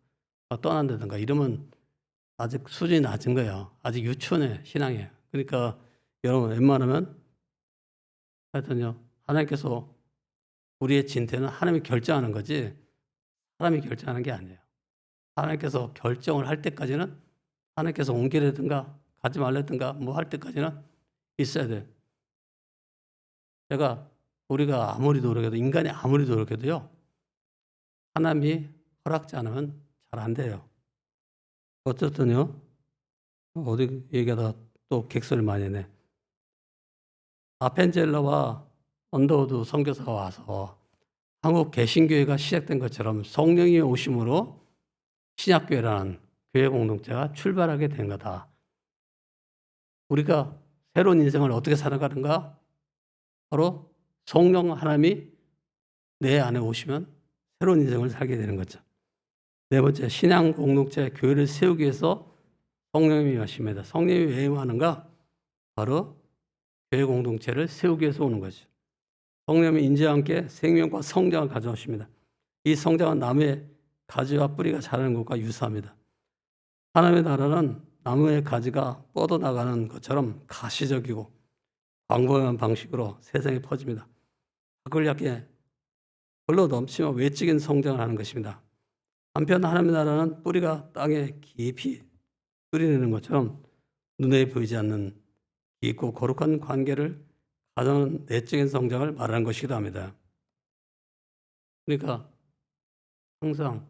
떠난다든가 이러면 아직 수준이 낮은 거예요. 아직 유치원의 신앙이에요. 그러니까 여러분 웬만하면 하여튼요 하나님께서 우리의 진퇴는 하나님이 결정하는 거지 사람이 결정하는 게 아니에요. 하나님께서 결정을 할 때까지는 하나님께서 옮기라든가 가지 말라든가 뭐 할 때까지는 있어야 돼요. 제가 우리가 아무리 노력해도 인간이 아무리 노력해도요 하나님이 허락지 않으면 잘 안 돼요. 어쨌든요 어디 얘기하다가 또 객소리 많이 내. 아펜젤러와 언더우드 선교사가 와서 한국 개신교회가 시작된 것처럼 성령의 오심으로 신약교회라는 교회 공동체가 출발하게 된 거다. 우리가 새로운 인생을 어떻게 살아가는가? 바로 성령 하나님이 내 안에 오시면 새로운 인생을 살게 되는 거죠. 네 번째, 신앙 공동체 교회를 세우기 위해서 성령님이 하십니다. 성령이 왜 임하는가? 바로 교회 공동체를 세우기 위해서 오는 거죠. 성령이 인재와 함께 생명과 성장을 가져오십니다. 이 성장은 나무의 가지와 뿌리가 자라는 것과 유사합니다. 하나님의 나라는 나무의 가지가 뻗어나가는 것처럼 가시적이고 광범위한 방식으로 세상에 퍼집니다. 그걸 약해 흘러 넘치며 외적인 성장을 하는 것입니다. 한편 하나님의 나라는 뿌리가 땅에 깊이 뿌리내는 것처럼 눈에 보이지 않는 깊고 거룩한 관계를 가져오는 내적인 성장을 말하는 것이기도 합니다. 그러니까 항상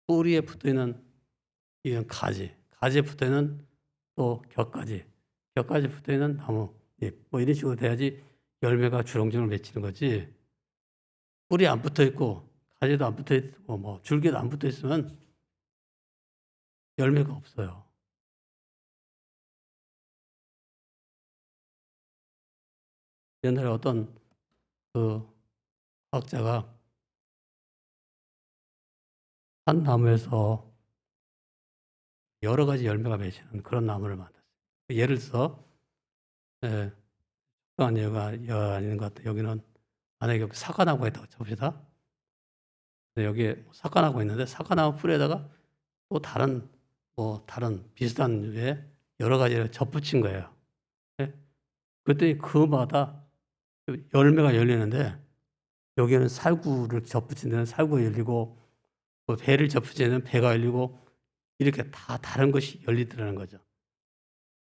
뿌리에 붙어있는 이런 가지, 가지에 붙어있는 또 격가지, 격가지에 붙어있는 나무 잎, 뭐 이런 식으로 돼야지 열매가 주렁주렁 맺히는 거지. 뿌리 안 붙어있고 가지도 안 붙어있고 뭐 줄기도 안 붙어있으면 열매가 없어요. 옛날에 어떤 그 과학자가 한 나무에서 여러 가지 열매가 맺히는 그런 나무를 만들었어요. 예를 들어서 예, 특별한 예가 아닌 것 같아요. 여기는 만약에 여기 사과나무가 있다고 칩시다. 근데 여기에 사과나무가 있는데 사과나무 풀에다가 또 다른 비슷한 류의 여러 가지를 접붙인 거예요. 예? 그랬더니 그마다 열매가 열리는데 여기는 살구를 접붙인 데는 살구가 열리고 또 배를 접붙인 데는 배가 열리고 이렇게 다 다른 것이 열리더라는 거죠.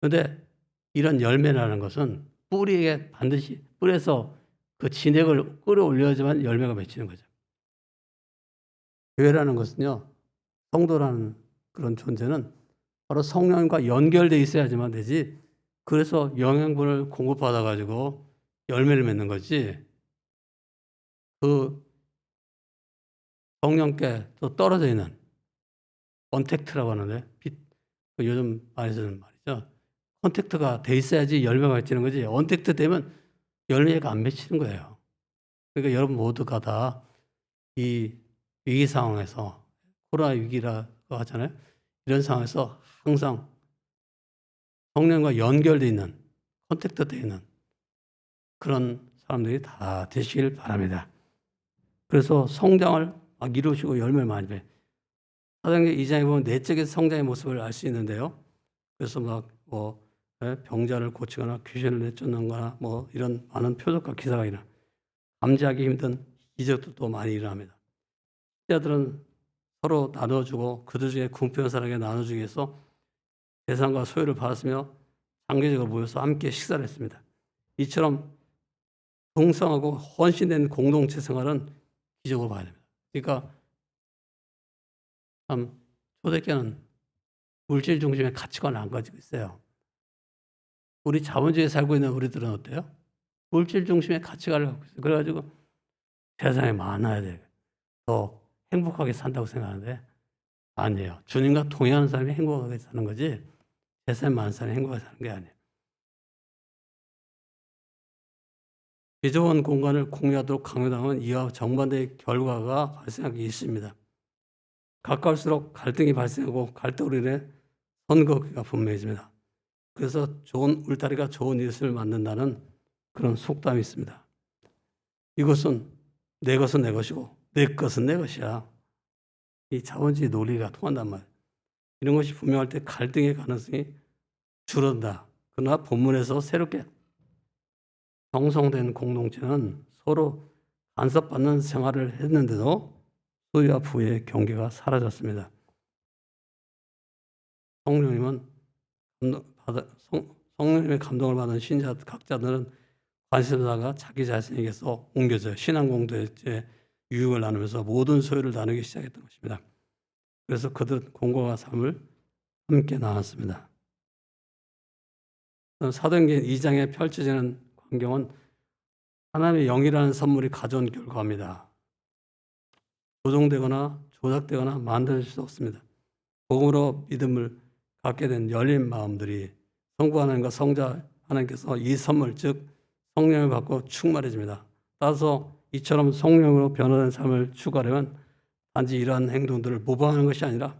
그런데 이런 열매라는 것은 뿌리에 반드시 뿌리에서 그 진액을 끌어올려야지만 열매가 맺히는 거죠. 교회라는 것은요, 성도라는 그런 존재는 바로 성령과 연결돼 있어야지만 되지. 그래서 영양분을 공급받아 가지고 열매를 맺는 거지. 그 성령께 또 떨어져 있는 컨택트라고 하는데 요즘 많이 쓰는 말이죠. 컨택트가 돼 있어야지 열매가 맺히는 거지. 언택트 되면 열매가 안 맺히는 거예요. 그러니까 여러분 모두가 다 이 위기 상황에서 코로나 위기라고 하잖아요. 이런 상황에서 항상 성령과 연결돼 있는 컨택트 돼 있는 그런 사람들이 다 되시길 바랍니다. 그래서 성장을 막 이루시고 열매를 많이 맺어요. 사도행전 2장에 보면 내적인 성장의 모습을 알 수 있는데요. 그래서 병자를 고치거나 귀신을 내쫓는거나 이런 많은 표적과 기사가 일어나 감지하기 힘든 기적도 많이 일어납니다. 신자들은 서로 나눠주고 그들 중에 궁핍한 사람에게 나눠주기 위해서 재산과 소유를 받았으며 장기적으로 모여서 함께 식사를 했습니다. 이처럼 동성하고 헌신된 공동체 생활은 기적으로 봐야 됩니다. 그러니까 참 초대교회는 물질 중심의 가치관을 안 가지고 있어요. 우리 자본주의에 살고 있는 우리들은 어때요? 물질 중심의 가치관을 갖고 있어요. 그래가지고 세상에 많아야 돼요. 더 행복하게 산다고 생각하는데 아니에요. 주님과 동행하는 사람이 행복하게 사는 거지 세상에 많은 사람이 행복하게 사는 게 아니에요. 비좁은 공간을 공유하도록 강요당하면 이와 정반대의 결과가 발생하기 있습니다. 가까울수록 갈등이 발생하고 갈등으로 인해 선거가 분명해집니다. 그래서 좋은 울타리가 좋은 이웃을 만든다는 그런 속담이 있습니다. 이것은 내 것은 내 것이고 내 것은 내 것이야. 이 자본주의 논리가 통한단 말이에요. 이런 것이 분명할 때 갈등의 가능성이 줄어든다. 그러나 본문에서 새롭게 형성된 공동체는 서로 간섭받는 생활을 했는데도 소유와 부의 경계가 사라졌습니다. 성령님의 감동을 받은 신자 각자들은 관심사가 자기 자신에게서 옮겨져 신앙 공동체의 유익을 나누면서 모든 소유를 나누기 시작했던 것입니다. 그래서 그들은 공고와 삶을 함께 나눴습니다. 사도행전 2장에 펼쳐지는 광경은 하나님의 영이라는 선물이 가져온 결과입니다. 조종되거나 조작되거나 만들 수 없습니다. 복음으로 믿음을 갖게 된 열린 마음들이 성부 하나님과 성자 하나님께서 이 선물 즉 성령을 받고 충만해집니다. 따라서 이처럼 성령으로 변화된 삶을 추구하려면 단지 이러한 행동들을 모방하는 것이 아니라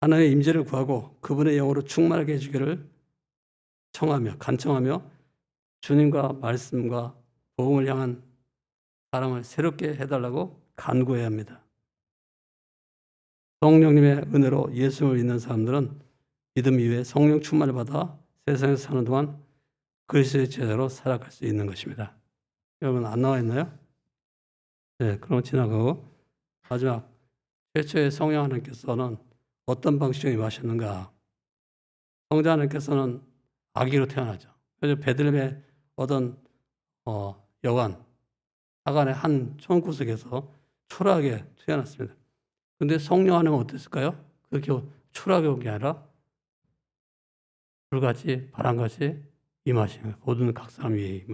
하나님의 임재를 구하고 그분의 영으로 충만하게 해주기를 간청하며 주님과 말씀과 복음을 향한 사랑을 새롭게 해달라고 간구해야 합니다. 성령님의 은혜로 예수를 믿는 사람들은 믿음 이후에 성령 충만을 받아 세상에서 사는 동안 그리스도의 제자로 살아갈 수 있는 것입니다. 여러분 안 나와 있나요? 네, 그럼 지나가고 마지막 최초의 성령 하나님께서는 어떤 방식으로 임하셨는가? 성자 하나님께서는 아기로 태어나죠. 그래서 베들레헴의 어떤 여관 하간의 한 총구석에서 초라하게 태어났습니다. 그런데 성령 하나님은 어땠을까요? 그렇게 초라하게 온 게 아니라 불같이 바람같이 임하시는 모든 각 사람 위에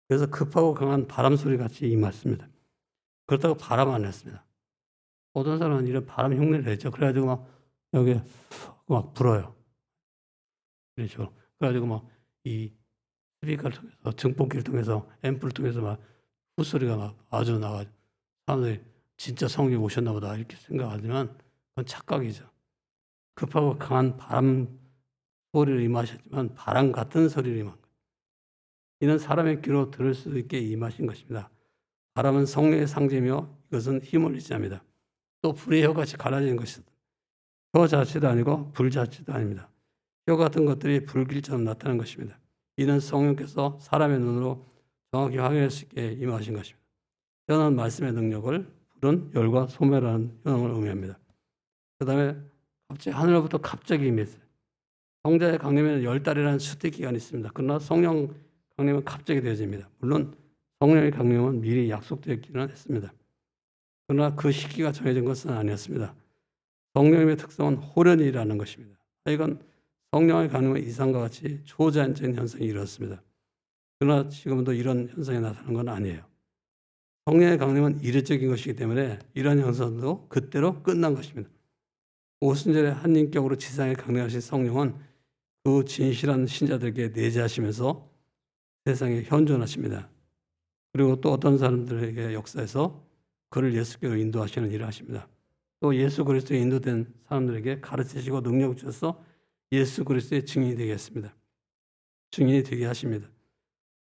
그래서 급하고 강한 바람 소리 같이 임했습니다. 그렇다고 바람 안 했습니다. 어떤 사람은 이런 바람 흉내를 내죠. 그래가지고 막 여기 막 불어요. 그렇죠. 그래가지고 막 이 스피커를 통해서 증폭기를 통해서 앰프를 통해서 막 콧소리가 막 아주 나가지고 사람들이 진짜 성령이 오셨나 보다 이렇게 생각하지만 그건 착각이죠. 급하고 강한 바람 소리를 임하셨지만 바람 같은 소리를 임한 거예요. 이는 사람의 귀로 들을 수 있게 임하신 것입니다. 바람은 성령의 상징이며 이것은 힘을 의지합니다. 또 불의 혀같이 갈라지는 것이다. 혀 자체도 아니고 불 자체도 아닙니다. 혀 같은 것들이 불길처럼 나타나는 것입니다. 이는 성령께서 사람의 눈으로 정확히 확인할 수 있게 임하신 것입니다. 혀는 말씀의 능력을, 불은 열과 소멸하는 효능을 의미합니다. 그 다음에 갑자기 하늘로부터 갑자기 임했어요. 성자의 강림에는 10달이라는 수택 기간이 있습니다. 그러나 성령 강림은 갑자기 되어집니다. 물론 성령의 강림은 미리 약속되었기는 했습니다. 그러나 그 시기가 정해진 것은 아니었습니다. 성령님의 특성은 호련이라는 것입니다. 이건 성령의 강림은 이상과 같이 초자연적인 현상이 일어났습니다. 그러나 지금도 이런 현상이 나타나는 건 아니에요. 성령의 강림은 이례적인 것이기 때문에 이런 현상도 그때로 끝난 것입니다. 오순절에 한 인격으로 지상에 강림하신 성령은 그 진실한 신자들에게 내재하시면서 세상에 현존하십니다. 그리고 또 어떤 사람들에게 역사에서 그를 예수께로 인도하시는 일을 하십니다. 또 예수 그리스도에 인도된 사람들에게 가르치시고 능력을 주셔서 예수 그리스도의 증인이 되게 했습니다. 증인이 되게 하십니다.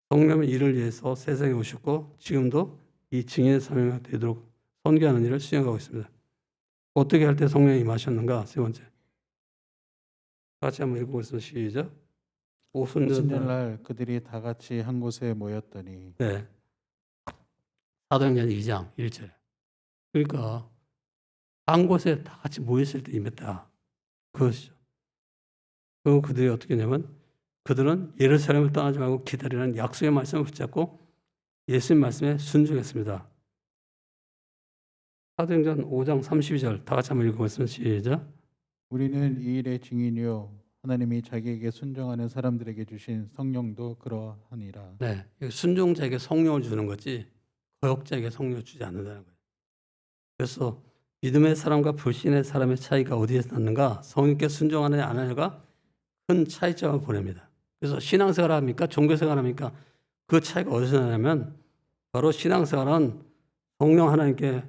성령은 이를 위해서 세상에 오셨고 지금도 이 증인의 사명이 되도록 선교하는 일을 수행하고 있습니다. 어떻게 할 때 성령이 임하셨는가? 세 번째. 같이 한번 읽어보겠습니다. 시작. 오순절날 오순절날 그들이 다 같이 한 곳에 모였더니 네. 사도행전 2장 1절. 그러니까 한 곳에 다 같이 모였을 때 임했다. 그것이죠. 그리고 그들이 어떻게 했냐면 그들은 예루살렘을 떠나지 말고 기다리는 약속의 말씀을 붙잡고 예수님 말씀에 순종했습니다. 사도행전 5장 32절 다 같이 한번 읽어보겠습니다. 시작. 우리는 이 일의 증인이요 하나님이 자기에게 순종하는 사람들에게 주신 성령도 그러하니라. 네, 순종자에게 성령을 주는 거지 거역자에게 성령을 주지 않는다는 거예요. 그래서 믿음의 사람과 불신의 사람의 차이가 어디에서 났는가? 성령께 순종하느냐 안 하느냐가 큰 차이점을 보냅니다. 그래서 신앙생활 합니까? 종교생활 합니까? 그 차이가 어디서 나냐면 바로 신앙생활은 성령 하나님께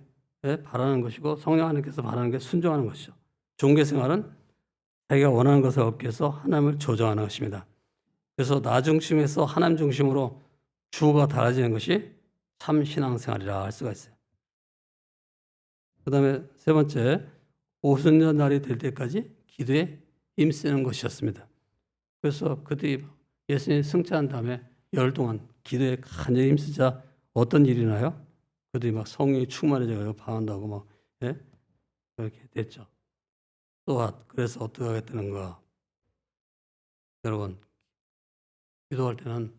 바라는 것이고 성령 하나님께서 바라는 게 순종하는 것이죠. 종교생활은 자기가 원하는 것을 얻기 위해서 하나님을 조정하는 것입니다. 그래서 나 중심에서 하나님 중심으로 주어가 달라지는 것이 참 신앙생활이라 할 수가 있어요. 그 다음에 세 번째, 오순절 날이 될 때까지 기도에 힘쓰는 것이었습니다. 그래서 그들이 예수님이 승천한 다음에 열 동안 기도에 간절히 힘쓰자 어떤 일이 나요? 그들이 막 성령이 충만해져서 방언하고 막 그렇게 됐죠. 또한 그래서 어떻게 하겠다는가? 여러분 기도할 때는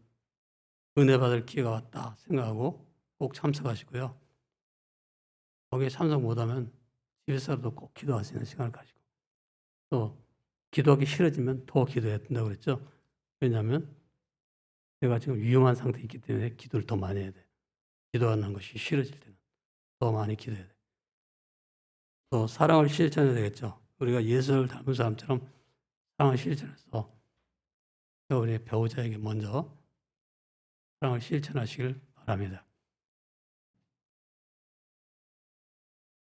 은혜 받을 기회가 왔다 생각하고 꼭 참석하시고요. 거기에 참석 못하면 집에서라도 꼭 기도할 수 있는 시간을 가지고 또 기도하기 싫어지면 더 기도해야 된다고 그랬죠. 왜냐하면 내가 지금 위험한 상태에 있기 때문에 기도를 더 많이 해야 돼. 기도하는 것이 싫어질 때는 더 많이 기도해야 돼. 또 사랑을 실천해야 되겠죠. 우리가 예수를 닮은 사람처럼 사랑을 실천해서 우리의 배우자에게 먼저 사랑을 실천하시길 바랍니다.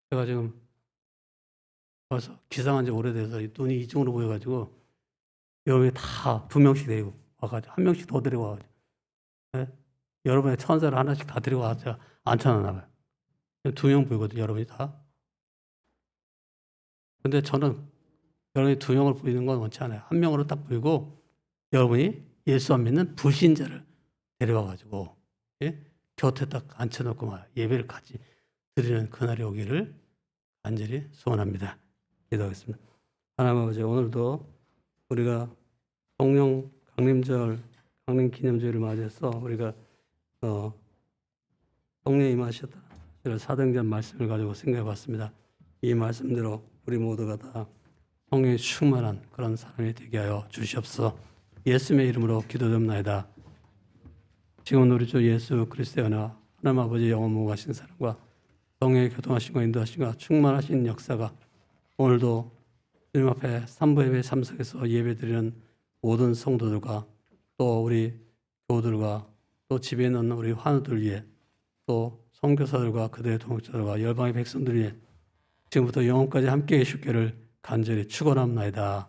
제가 지금 벌써 기상한 지 오래돼서 눈이 이쪽으로 보여가지고 여러분이 다 2명씩 데리고 와가지고 1명씩 더 데리고 와가지고 여러분의 천사를 하나씩 다 데리고 와서 제가 앉혀놨나 봐요. 2명 보이거든요. 여러분이 다. 근데 저는 여러분이 2명을 보이는 건 원치 않아요. 1명으로 딱 보이고 여러분이 예수 안 믿는 불신자를 데려와가지고 곁에 딱 앉혀놓고 막 예배를 같이 드리는 그날이 오기를 간절히 소원합니다. 기도하겠습니다. 하나님 아버지, 오늘도 우리가 성령 강림절, 강림 기념주일을 맞이해서 우리가 성령이 임하셨다. 사도행전 말씀을 가지고 생각해 봤습니다. 이 말씀대로 우리 모두가 다 성령이 충만한 그런 사람이 되게 하여 주시옵소서. 예수님의 이름으로 기도드립나이다. 지금 우리 주 예수 그리스도의 은혜와 하나님 아버지 영원 무궁하신 사랑과 성령의 교통하심과 인도하심과 충만하신 역사가 오늘도 주님 앞에 삼부 예배 참석해서 예배드리는 모든 성도들과 또 우리 교우들과 또 집에 있는 우리 환우들 위해 또 선교사들과 그들의 동역자들과 열방의 백성들 위해 지금부터 영원까지 함께 해주기를 간절히 축원합나이다.